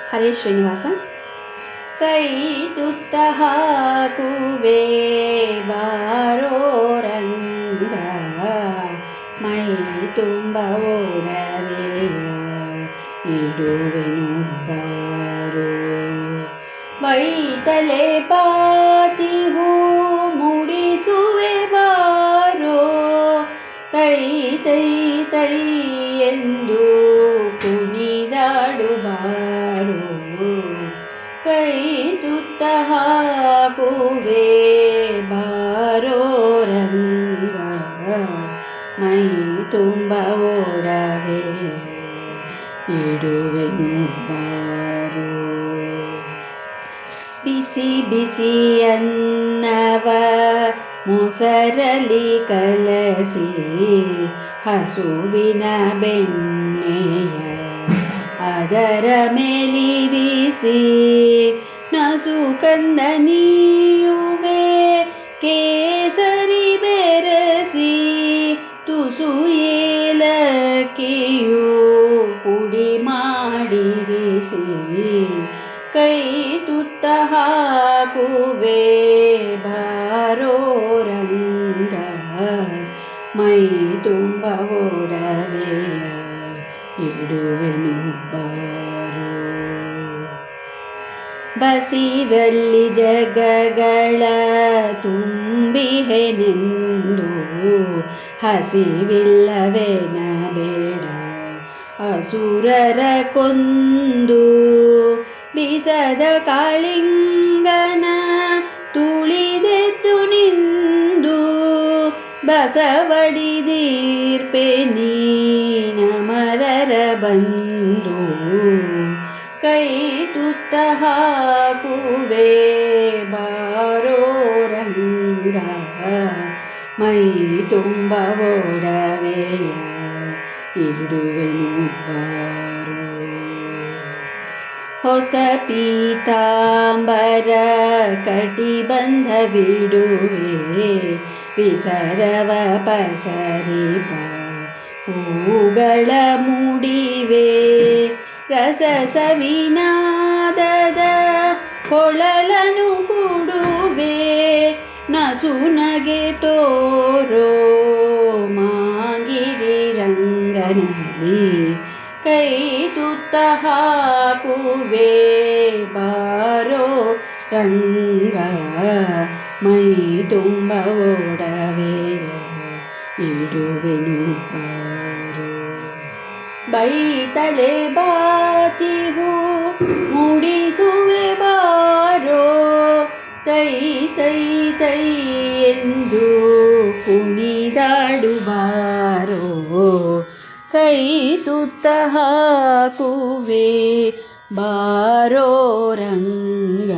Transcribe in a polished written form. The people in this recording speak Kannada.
ಹರೇ ಶ್ರೀನಿವಾಸ. ಕೈ ತುತ್ತ ಹಾಕುವೆ ಬಾರೋ ರಂಗ, ಮೈ ತುಂಬ ಓಡವೆ ಇಡುವೆನು ಬಾರೋ. ಬೈತಲೆ ಪಾಚಿ ಹೂ ಮುಡಿಸುವೆ ಬಾರೋ, ತೈ ತೈ ತೈ ಎಂದು ಕುಣಿದಾಡು ಬಾರೋ. ಕೈ ತುತ್ತ ಹಾಕುವೆ ಬಾರೋ ರಂಗ, ಮೈ ತುಂಬ ಓಡವೆ ಇಡುವೆನು ಬಾರೋ. ಬಿಸಿ ಬಿಸಿ ಅನ್ನವ ಮೊಸರಲಿ ಕಲಸಿ, ಹಸುವಿನ ಬೆಣ್ಣೆಯ ಅದರ ಮೇಲಿರಿಸಿ, ನಸು ಕಂದ ನೀಯುವೆ ಕೇಸರಿ ಬೆರಸಿ, ತುಸು ಏಲಕ್ಕಿಯು ಪುಡಿ ಮಾಡಿರಿಸಿ. ಕೈ ತುತ್ತ ಹಾಕುವೆ ಬಾರೋ ರಂಗ, ಮೈ ತುಂಬ ಓಡವೆ ಇಡುವೆನು ಬಾರೋ. ಬಸಿರಲ್ಲಿ ಜಗಗಳ ತುಂಬಿಹೆನೆಂದು, ಹಸಿವಿಲ್ಲವೇನ ಬೇಡ ಅಸುರರ ಕೊಂದು. ಬಿಸದ ಕಾಳಿಂಗನ ತುಳಿದೆದ್ದು ನಿಂದು, ಬಸವಡಿದೀರ್ಪೆ ನೀನಮರರ ಬಂದು. ಕೈ ತುತ್ತ ಹಾಕುವೆ ಬಾರೋ ರಂಗ, ಮೈ ತುಂಬ ಓಡವೆಯ ಇಡುವೆನು ಬಾರೋ. ಹೊಸ ಪೀತಾಂಬರ ಕಟಿಬಂಧವಿಡುವೆ, ವಿಸರವ ಪಸರಿಪ ಹೂಗಳ ಮೂಡಿವೆ. ರಸ ಸವಿನಾದದ ಕೊಳಲನು ಕೂಡುವೆ, ನಸು ನಗೆ ತೋರೋ ಮಾಗಿರಿ ರಂಗನಲ್ಲಿ. ಕೈ ತುತ್ತ ಹಾಕುವೆ ಬಾರೋ ರಂಗ, ಮೈ ತುಂಬ ಓಡವೆಯ ಇಡುವೆನು ಬಾರೋ. ಬೈತಲೆ ಬಾಚಿ ಹೂ ಮುಡಿಸುವೆ ಬಾರೋ, ತೈ ತೈ ತೈ ಎಂದು ಕುಣಿದಾಡು ಬಾರೋ. ಕೈ ತುತ್ತ ಹಾಕುವೆ ಬಾರೋ ರಂಗ.